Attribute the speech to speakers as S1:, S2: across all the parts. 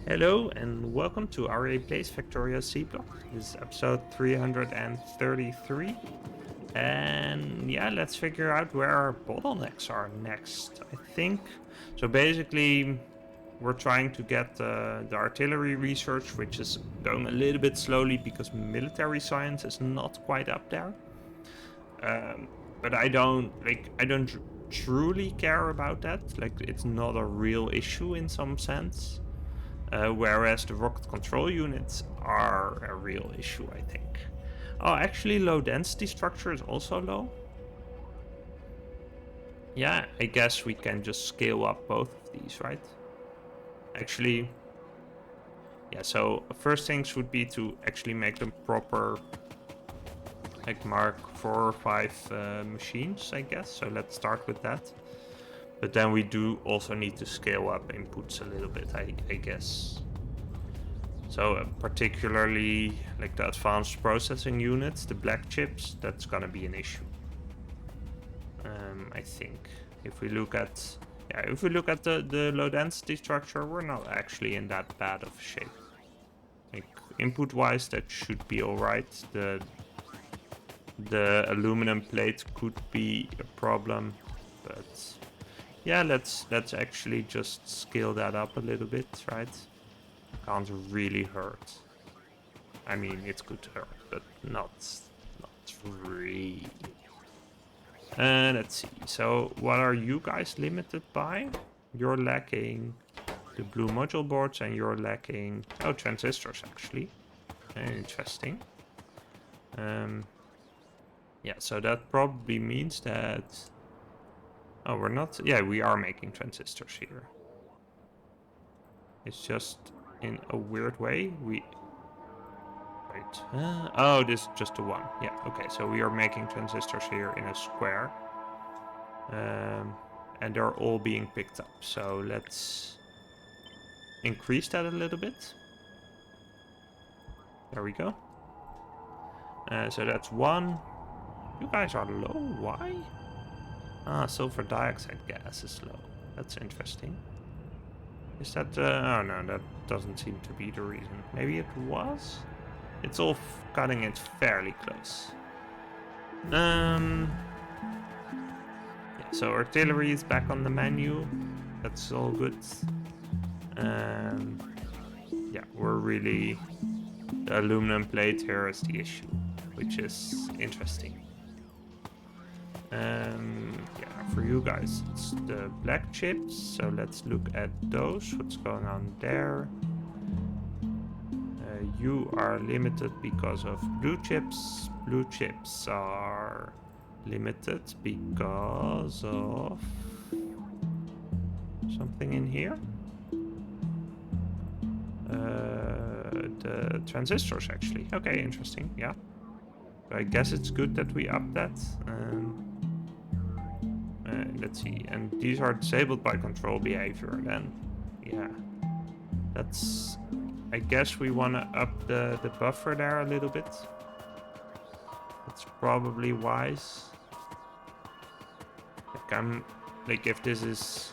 S1: Hello and welcome to Aurei Plays Factorio Seablock. This is episode 333. And yeah, let's figure out where our bottlenecks are next. I think so. Basically, we're trying to get the artillery research, which is going a little bit slowly because military science is not quite up there. But I don't truly care about that. Like, it's not a real issue in some sense. Whereas the rocket control units are a real issue, I think. Oh, actually, low density structure is also low. Yeah, I guess we can just scale up both of these, right? Actually, yeah, so first things would be to actually make them proper, like Mark 4 or 5 machines, I guess. So let's start with that. But then we do also need to scale up inputs a little bit, I guess. So particularly like the advanced processing units, the black chips, that's gonna be an issue. I think if we look at the low density structure, we're not actually in that bad of shape. Like input wise, that should be all right. The aluminum plate could be a problem, but yeah, let's actually just scale that up a little bit, right? Can't really hurt. I mean, it could hurt, but not really. Let's see. So, what are you guys limited by? You're lacking the blue module boards, and you're lacking transistors actually. Interesting. Yeah. So that probably means that. Oh, we're not. Yeah, we are making transistors here. It's just in a weird way. Wait. Oh, this is just the one. Yeah, okay. So we are making transistors here in a square. And they're all being picked up. So let's increase that a little bit. There we go. So that's one. You guys are low. Why? Ah, sulfur dioxide gas is low. That's interesting. Is that... oh no, that doesn't seem to be the reason. Maybe it was? It's all cutting it fairly close. Yeah, so artillery is back on the menu. That's all good. Yeah, we're really... The aluminum plate here is the issue, which is interesting. Yeah, for you guys, it's the black chips. So let's look at those. What's going on there? You are limited because of blue chips. Blue chips are limited because of something in here. The transistors, actually. Okay, interesting. Yeah. So I guess it's good that we up that. Let's see. And these are disabled by control behavior. Then, yeah. That's... I guess we want to up the buffer there a little bit. That's probably wise. Like if this is...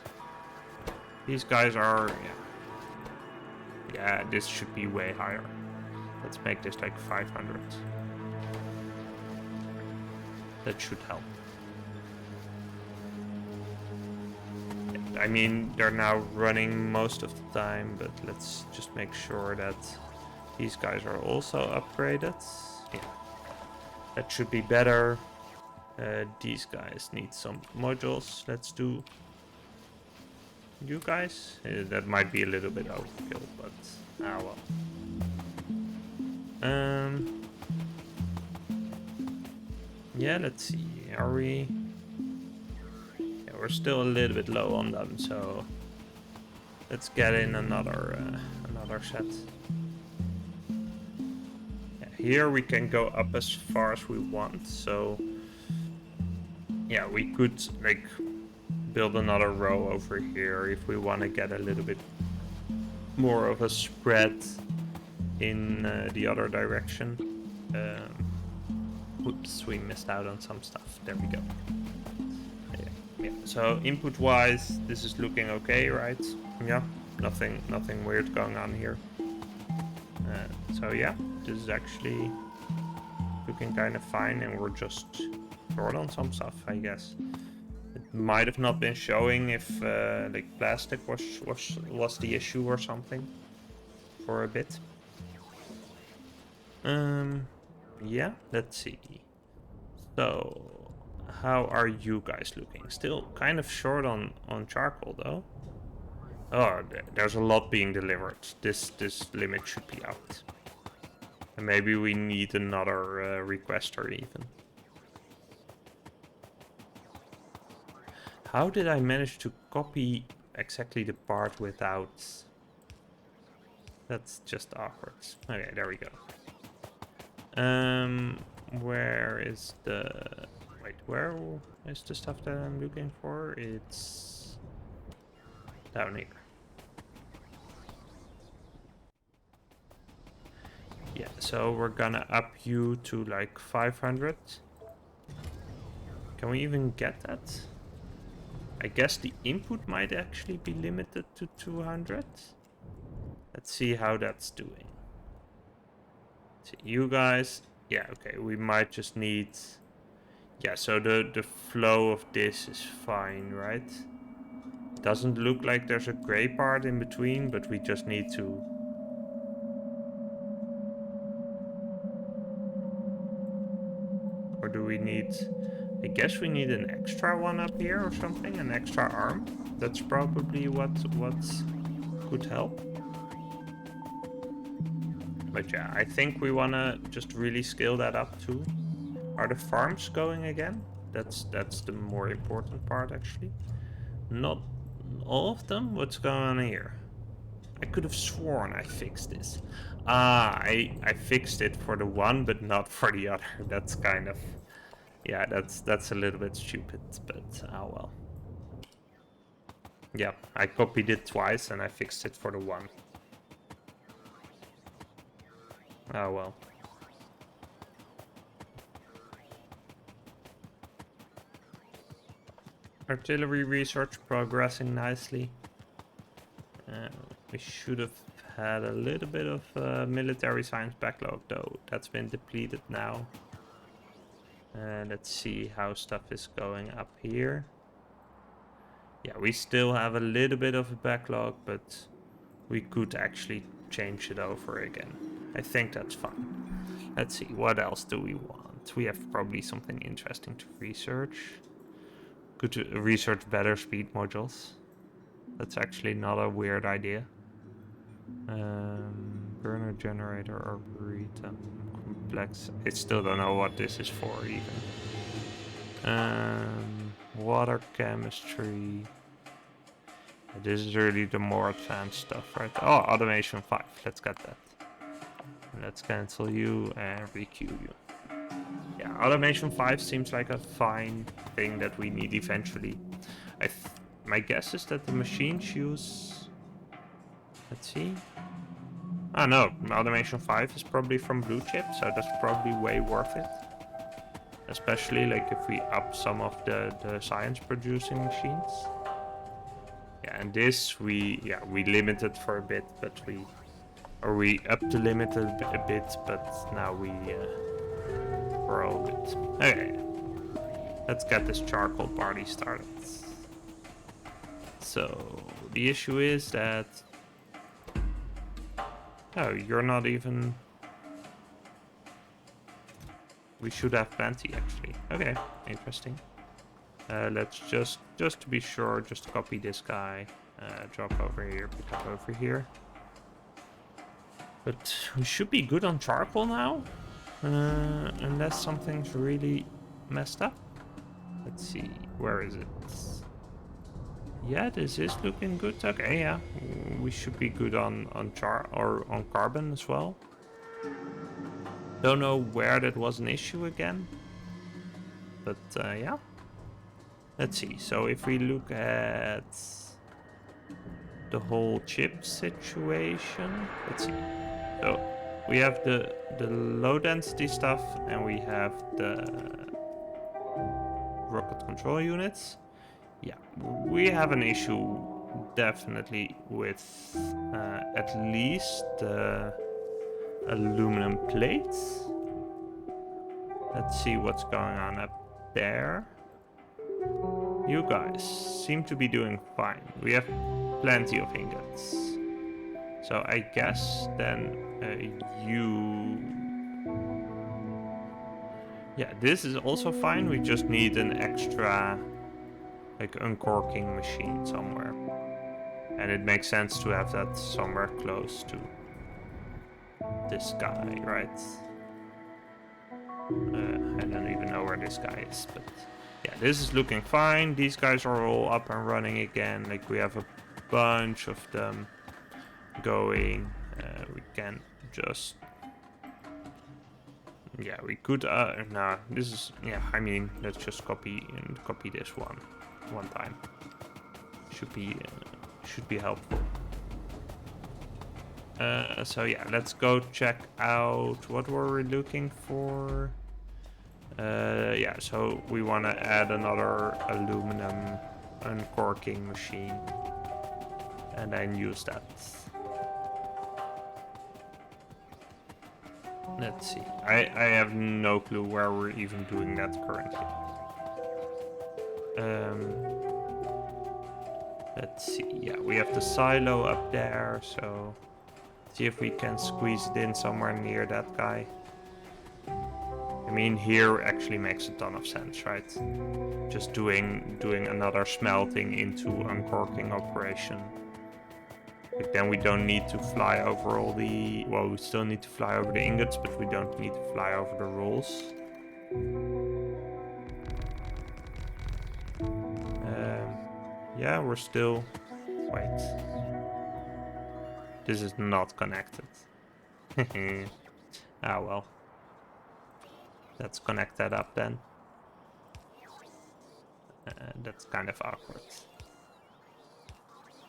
S1: These guys are... Yeah, this should be way higher. Let's make this like 500. That should help. I mean, they're now running most of the time, but let's just make sure that these guys are also upgraded. Yeah, that should be better. These guys need some modules. Let's do you guys. That might be a little bit overkill, but well. Yeah, let's see. Are we? Yeah, we're still a little bit low on them, so let's get in another set. Yeah, here we can go up as far as we want. So yeah, we could like build another row over here if we want to get a little bit more of a spread in the other direction. Oops, we missed out on some stuff. There we go. Yeah. So input wise, this is looking okay, right? Yeah. Nothing weird going on here. So yeah, this is actually looking kind of fine, and we're just short on some stuff, I guess. It might have not been showing if like plastic was the issue or something for a bit. Yeah, let's see. So, how are you guys looking? Still kind of short on charcoal though. Oh, there's a lot being delivered. This limit should be out. And maybe we need another requester even. How did I manage to copy exactly the part without... That's just awkward. Okay, there we go. Where is the... Wait, where is the stuff that I'm looking for? It's down here. Yeah, so we're gonna up you to like 500. Can we even get that? I guess the input might actually be limited to 200. Let's see how that's doing. So you guys, yeah, okay, we might just need... Yeah, so the flow of this is fine, right? Doesn't look like there's a gray part in between, but we just need to... Or do we need... I guess we need an extra one up here or something, an extra arm. That's probably what could help. But yeah, I think we wanna just really scale that up too. Are the farms going again? That's the more important part actually. Not all of them? What's going on here? I could have sworn I fixed this. Ah, I fixed it for the one, but not for the other. That's kind of... Yeah, that's a little bit stupid, but oh well. Yeah, I copied it twice and I fixed it for the one. Oh well. Artillery research progressing nicely. We should have had a little bit of military science backlog though. That's been depleted now. Let's see how stuff is going up here. Yeah, we still have a little bit of a backlog, but we could actually change it over again. I think that's fine. Let's see, what else do we want? We have probably something interesting to research. Good to research better speed modules. That's actually not a weird idea. Burner generator arboretum complex. I still don't know what this is for even. Water chemistry. This is really the more advanced stuff, right? Oh, automation 5. Let's get that. Let's cancel you and requeue you. Yeah, automation 5 seems like a fine thing that we need eventually. My guess is that the machines use... Let's see. Oh no, automation 5 is probably from blue chip, so that's probably way worth it. Especially like if we up some of the science producing machines. Yeah, and this we limited for a bit, but we upped the limit a bit, but now we grow it. Okay, let's get this charcoal party started. So the issue is that you're not even... We should have plenty actually. Okay, interesting. Let's just to be sure, just copy this guy, drop over here, pick up over here. But we should be good on charcoal now, unless something's really messed up. Let's see, where is it? Yeah, this is looking good. Okay, yeah, we should be good on carbon as well. Don't know where that was an issue again, but yeah. Let's see. So if we look at the whole chip situation, let's see. So we have the low density stuff, and we have the rocket control units. Yeah, we have an issue definitely with at least the aluminum plates. Let's see what's going on up there. You guys seem to be doing fine. We have plenty of ingots. So I guess then you... Yeah, this is also fine. We just need an extra like uncorking machine somewhere. And it makes sense to have that somewhere close to this guy, right? I don't even know where this guy is, but yeah, this is looking fine. These guys are all up and running again. Like we have a bunch of them going. We can just... Yeah, we could... no, this is... Yeah, I mean, let's just copy this one time. Should be helpful. So yeah, let's go check out what were we looking for. Yeah, so we want to add another aluminum uncorking machine and then use that. Let's see. I have no clue where we're even doing that currently. Let's see. Yeah, we have the silo up there, so see if we can squeeze it in somewhere near that guy. I mean, here actually makes a ton of sense, right? Just doing another smelting into uncorking operation. Like then we don't need to fly over all the... Well, we still need to fly over the ingots, but we don't need to fly over the rolls. Yeah, we're still... Wait. This is not connected. Ah, well. Let's connect that up then. That's kind of awkward.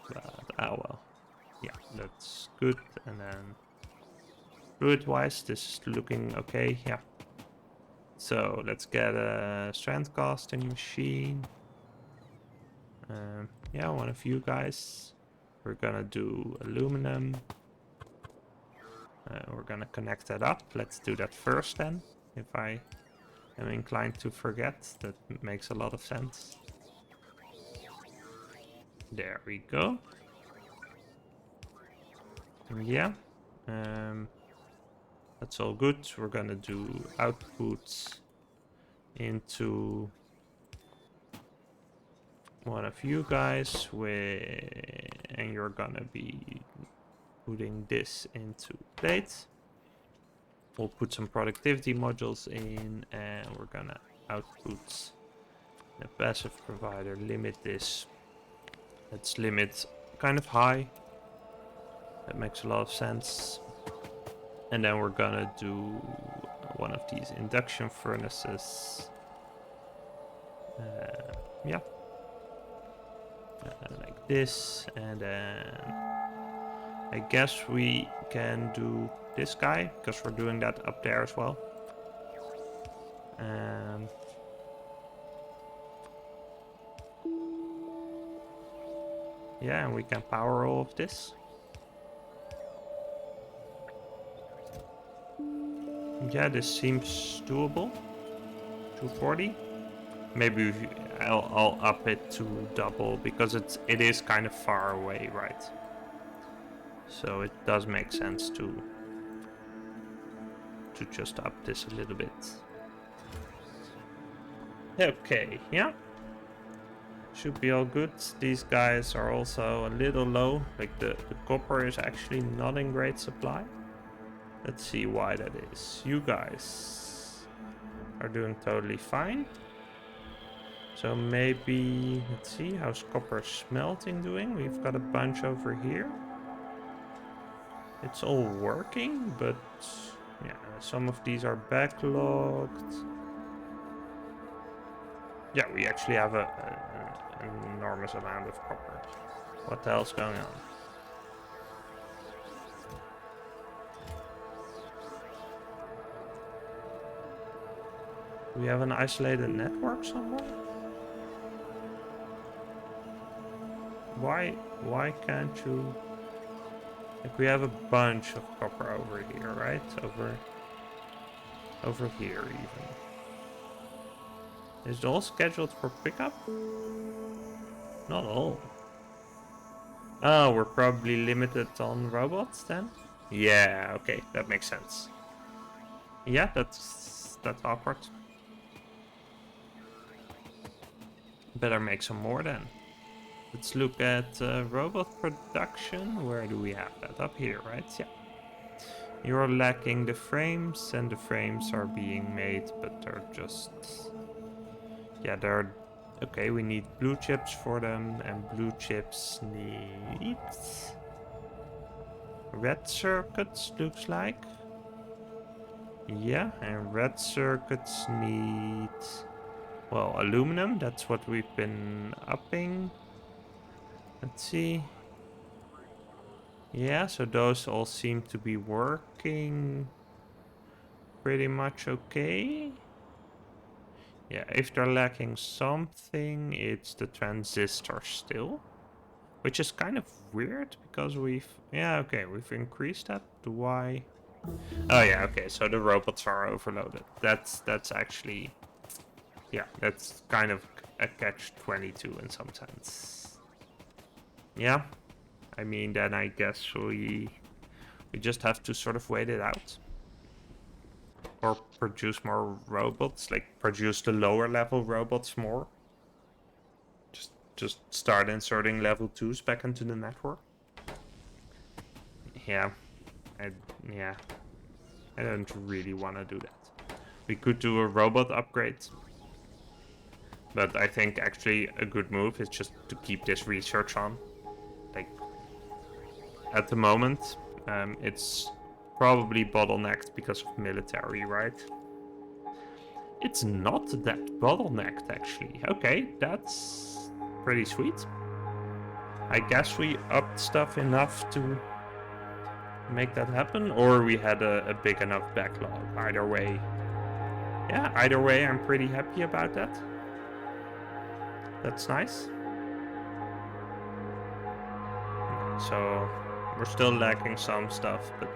S1: But, ah, well. Yeah, that's good. And then fluid-wise, this is looking okay. Yeah. So let's get a strand casting machine. Yeah, one of you guys. We're gonna do aluminum. We're gonna connect that up. Let's do that first then. If I am inclined to forget, that makes a lot of sense. There we go. Yeah. That's all good. We're gonna do outputs into one of you guys and you're gonna be putting this into plates. We'll put some productivity modules in and we're gonna output the passive provider, limit this. Let's limit kind of high. That makes a lot of sense. And then we're gonna do one of these induction furnaces. Yeah. Like this, and then I guess we can do this guy because we're doing that up there as well. Yeah, and we can power all of this. Yeah, this seems doable. 240. Maybe I'll up it to double because it is kind of far away, right? So it does make sense to just up this a little bit. Okay, yeah. Should be all good. These guys are also a little low. Like the copper is actually not in great supply. Let's see why that is. You guys are doing totally fine. So maybe, let's see, how's copper smelting doing? We've got a bunch over here. It's all working, but yeah, some of these are backlogged. Yeah, we actually have an enormous amount of copper. What the hell's going on? Do we have an isolated network somewhere? Why can't you? Like, we have a bunch of copper over here, right? Over here even. Is it all scheduled for pickup? Not all. Oh, we're probably limited on robots then? Yeah, okay, that makes sense. Yeah, that's awkward. Better make some more then. Let's look at robot production. Where do we have that? Up here, right? Yeah. You're lacking the frames, and the frames are being made, but they're just... Yeah, they're... Okay, we need blue chips for them, and blue chips need... red circuits, looks like. Yeah, and red circuits need... Well, aluminum, that's what we've been upping. Let's see. Yeah, so those all seem to be working pretty much okay. Yeah, if they're lacking something, it's the transistor still. Which is kind of weird, because we've... Yeah, okay, we've increased that. Why? Oh yeah, okay, so the robots are overloaded. That's actually... Yeah, that's kind of a catch-22 in some sense. Yeah, I mean, then I guess we just have to sort of wait it out. Or produce more robots, like produce the lower level robots more. Just start inserting level 2s back into the network. Yeah, I don't really want to do that. We could do a robot upgrade. But I think actually a good move is just to keep this research on. Like, at the moment, it's probably bottlenecked because of military, right? It's not that bottlenecked, actually. Okay, that's pretty sweet. I guess we upped stuff enough to make that happen, or we had a big enough backlog. Either way. Yeah, either way, I'm pretty happy about that. That's nice. So we're still lacking some stuff, but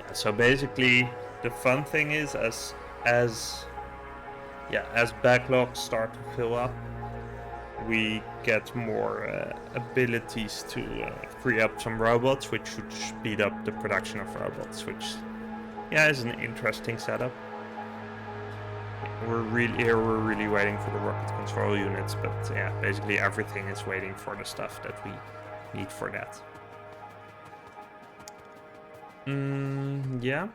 S1: yeah, so basically the fun thing is as backlogs start to fill up, we get more abilities to free up some robots, which should speed up the production of robots, which is an interesting setup. We're really waiting for the rocket control units, but yeah, basically everything is waiting for the stuff that we need for that. Yeah.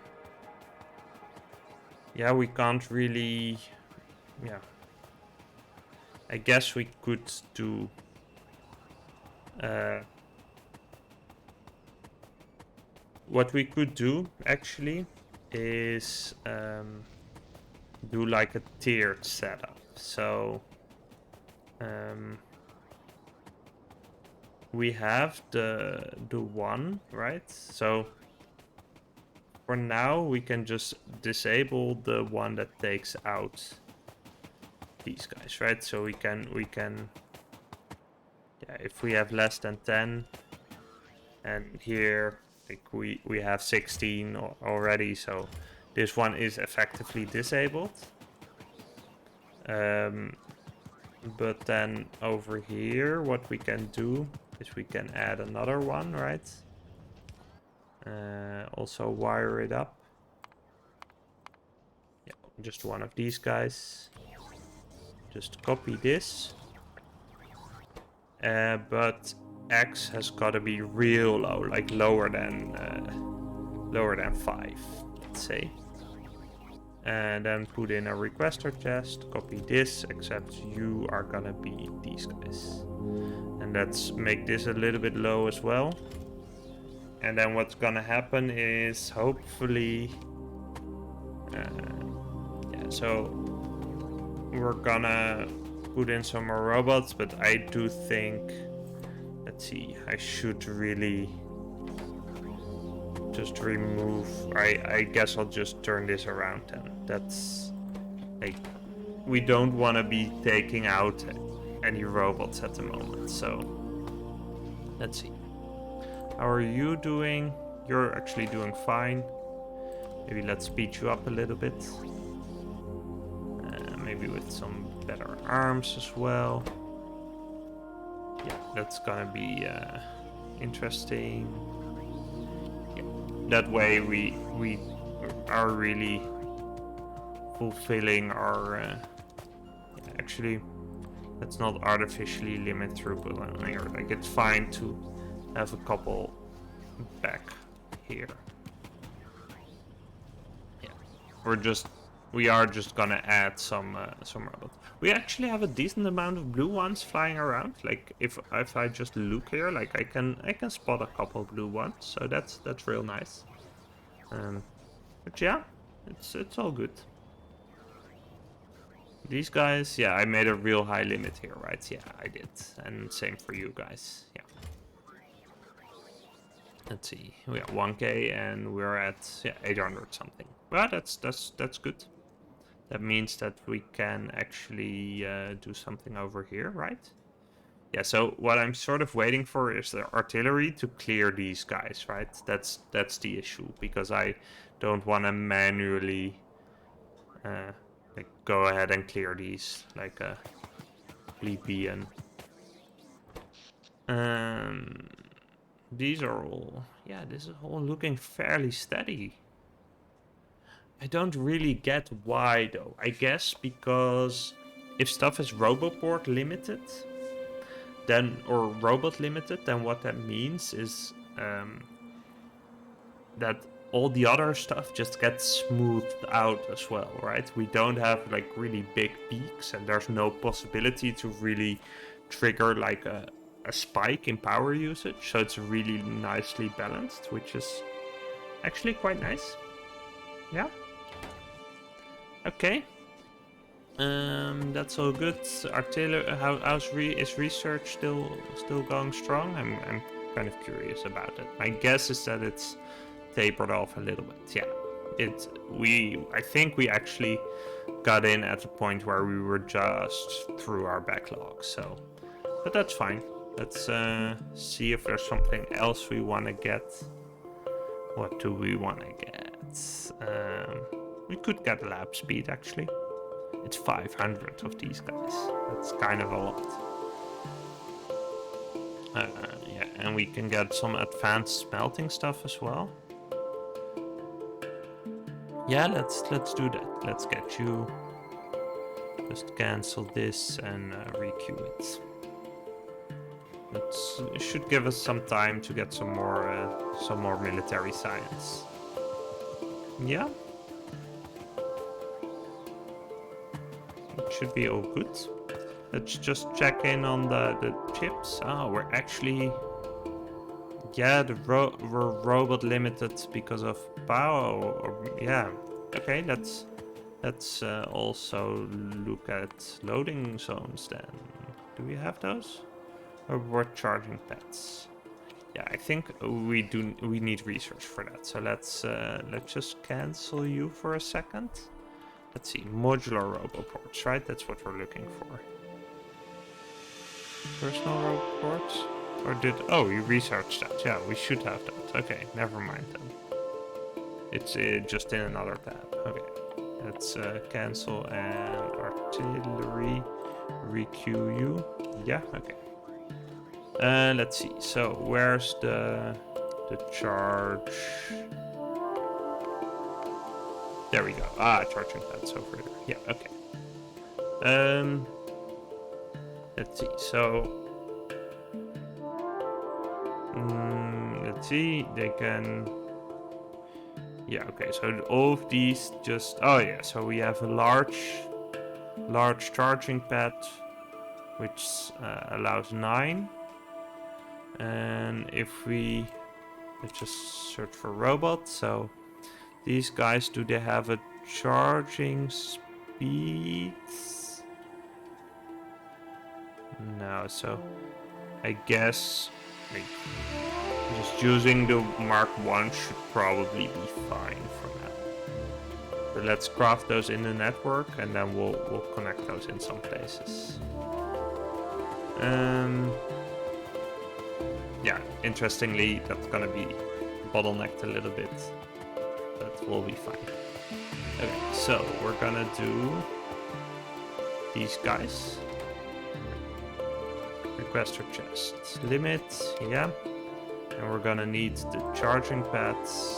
S1: Yeah, we can't really... Yeah. I guess we could do... what we could do, actually, is... do like a tiered setup. So... we have the one, right? So for now we can just disable the one that takes out these guys, right? So we can if we have less than 10, and here like we have 16 already, so this one is effectively disabled. But then over here what we can do is we can add another one, right? Also wire it up. Yeah, just one of these guys. Just copy this. But X has got to be real low, like lower than 5, let's say. And then put in a requester chest, copy this, except you are gonna be these guys. And let's make this a little bit low as well. And then what's gonna happen is hopefully... so we're gonna put in some more robots, but I do think... Let's see, I should really... just remove... I guess I'll just turn this around then. That's... like... we don't want to be taking out any robots at the moment, so... Let's see. How are you doing? You're actually doing fine. Maybe let's speed you up a little bit. Maybe with some better arms as well. Yeah, that's gonna be interesting. Yeah, that way we are really fulfilling our. Actually, let's not artificially limit throughput on here. Like, it's fine to have a couple back here. Yeah, we are just gonna add some robots. We actually have a decent amount of blue ones flying around. Like, if I just look here, like I can spot a couple blue ones, so that's real nice. But yeah, it's all good. These guys, yeah, I made a real high limit here, right? Yeah, I did, and same for you guys. Yeah. Let's see, we got 1K and we're at 800 something. Well, that's good. That means that we can actually do something over here, right? Yeah, so what I'm sort of waiting for is the artillery to clear these guys, right? That's the issue, because I don't want to manually like go ahead and clear these like a plebeian. These are all, yeah, this is all looking fairly steady. I don't really get why though. I guess because if stuff is roboport limited, then, or robot limited, then what that means is that all the other stuff just gets smoothed out as well, right? We don't have like really big peaks, and there's no possibility to really trigger like a spike in power usage, so it's really nicely balanced, which is actually quite nice. Yeah. Okay. That's all good. Artillery, is research still going strong? I'm kind of curious about it. My guess is that it's tapered off a little bit. Yeah. I think we actually got in at a point where we were just through our backlog, so, but that's fine. Let's see if there's something else we want to get. What do we want to get? We could get lab speed, actually. It's 500 of these guys. That's kind of a lot. Yeah, and we can get some advanced smelting stuff as well. Yeah, let's do that. Let's get you. Just cancel this and requeue it. It should give us some time to get some more military science. Yeah. It should be all good. Let's just check in on the chips. Oh, we're actually... Yeah, we're robot limited because of power. Yeah. Okay, let's also look at loading zones then. Do we have those? Or we're charging pads? Yeah, I think we need research for that. So let's just cancel you for a second. Let's see, modular roboports, right? That's what we're looking for. Personal roboports? Or oh, you researched that. Yeah, we should have that. Okay, never mind then. It's just in another tab. Okay, let's cancel and artillery, requeue you. Yeah, okay. Let's see, so where's the charge? There we go. Ah, charging pads over there. Yeah, okay. Let's see. So, let's see. They can. Yeah. Okay. So all of these just. Oh yeah. So we have a large charging pad, which allows 9. And if let's just search for robots. So. These guys, do they have a charging speed? No, so I guess like, just using the Mark 1 should probably be fine for now. But let's craft those in the network and then we'll connect those in some places. yeah, interestingly, that's gonna be bottlenecked a little bit. But we'll be fine. Okay, so we're gonna do these guys. Requester chest. Limit, yeah. And we're gonna need the charging pads.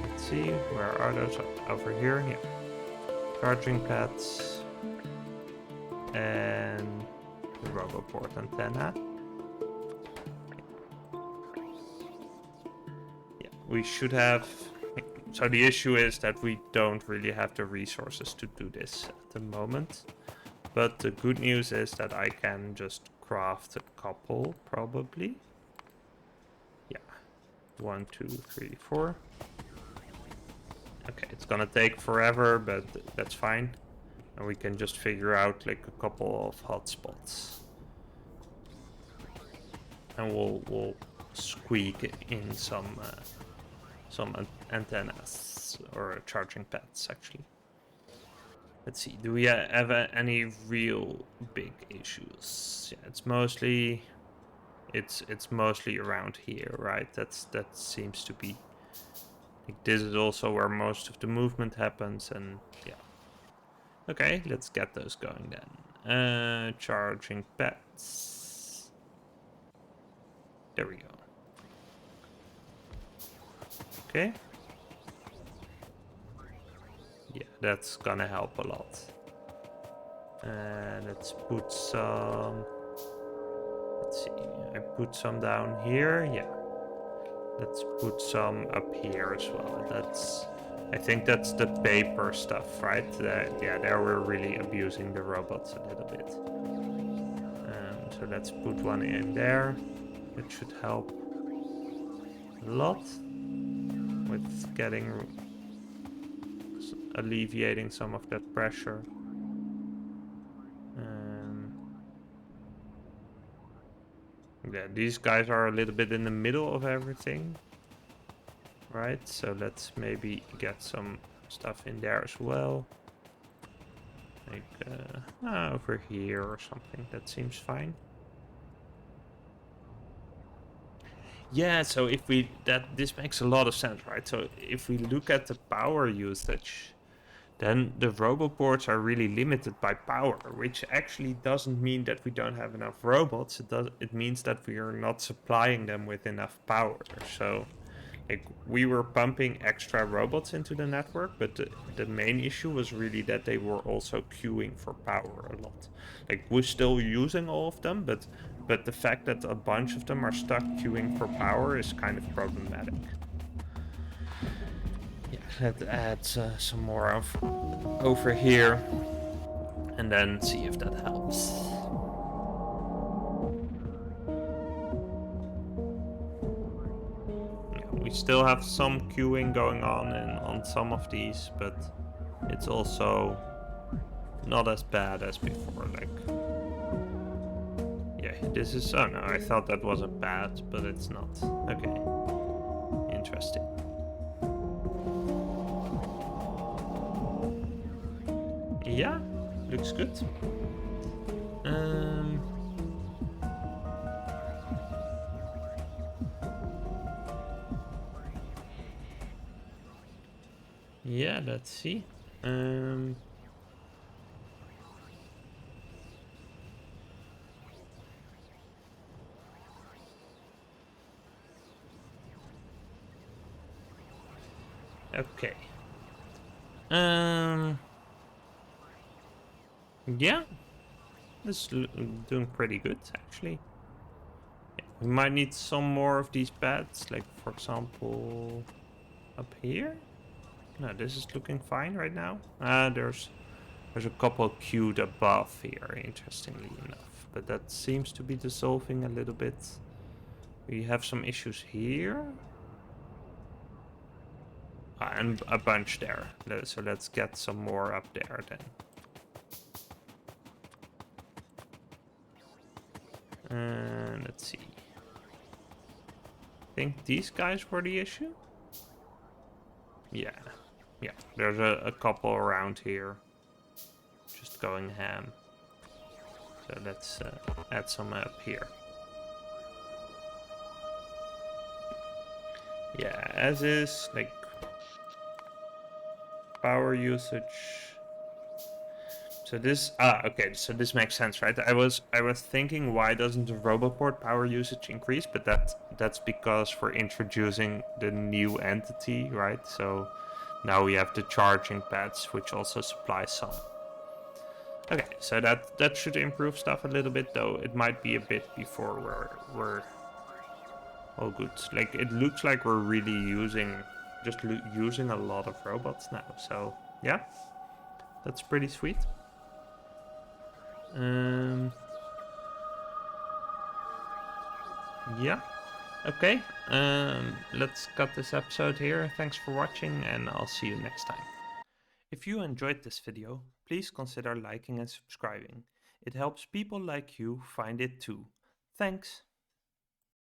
S1: Let's see, where are those? Over here, yeah. Charging pads. And the RoboPort antenna. Yeah, we should have... So the issue is that we don't really have the resources to do this at the moment. But the good news is that I can just craft a couple, probably. Yeah. 1, 2, 3, 4. Okay, it's gonna take forever, but that's fine. And we can just figure out like a couple of hotspots. And we'll squeak in some antennas or charging pads actually. Let's see, do we have any real big issues? Yeah, it's mostly around here, right? That seems to be like, this is also where most of the movement happens, and yeah. Okay, let's get those going then. Charging pads. There we go. Okay. Yeah, that's gonna help a lot. Let's put some... Let's see, I put some down here, yeah. Let's put some up here as well. I think that's the paper stuff, right? Yeah, there we're really abusing the robots a little bit. So let's put one in there. It should help a lot with alleviating some of that pressure. Yeah, these guys are a little bit in the middle of everything. Right, so let's maybe get some stuff in there as well. Like over here or something. That seems fine. Yeah, so if this makes a lot of sense, right? So if we look at the power usage, then the roboports are really limited by power, which actually doesn't mean that we don't have enough robots. It means that we are not supplying them with enough power. So like we were pumping extra robots into the network, but the main issue was really that they were also queuing for power a lot. Like we're still using all of them, but the fact that a bunch of them are stuck queuing for power is kind of problematic. Yeah, let's add some more over here and then see if that helps. Yeah, we still have some queuing going on some of these, but it's also not as bad as before. Like, yeah, this is... Oh no, I thought that was a bat, but it's not. Okay, interesting. Yeah, looks good. Yeah, let's see. Okay. Yeah, this is doing pretty good actually. Yeah, we might need some more of these pads, like for example, up here. No, this is looking fine right now. There's a couple queued above here, interestingly enough, but that seems to be dissolving a little bit. We have some issues here. And a bunch there. So let's get some more up there then. And let's see. I think these guys were the issue? Yeah. Yeah, there's a couple around here. Just going ham. So let's add some up here. Yeah, as is, like, power usage. So this, okay, so this makes sense, right? I was thinking, why doesn't the Roboport power usage increase? But that's because we're introducing the new entity, right? So now we have the charging pads, which also supply some. Okay, so that should improve stuff a little bit, though it might be a bit before we're all good. Like, it looks like we're really using using a lot of robots now. So yeah, that's pretty sweet. Yeah. Okay. Let's cut this episode here. Thanks for watching, and I'll see you next time. If you enjoyed this video, please consider liking and subscribing. It helps people like you find it too. Thanks.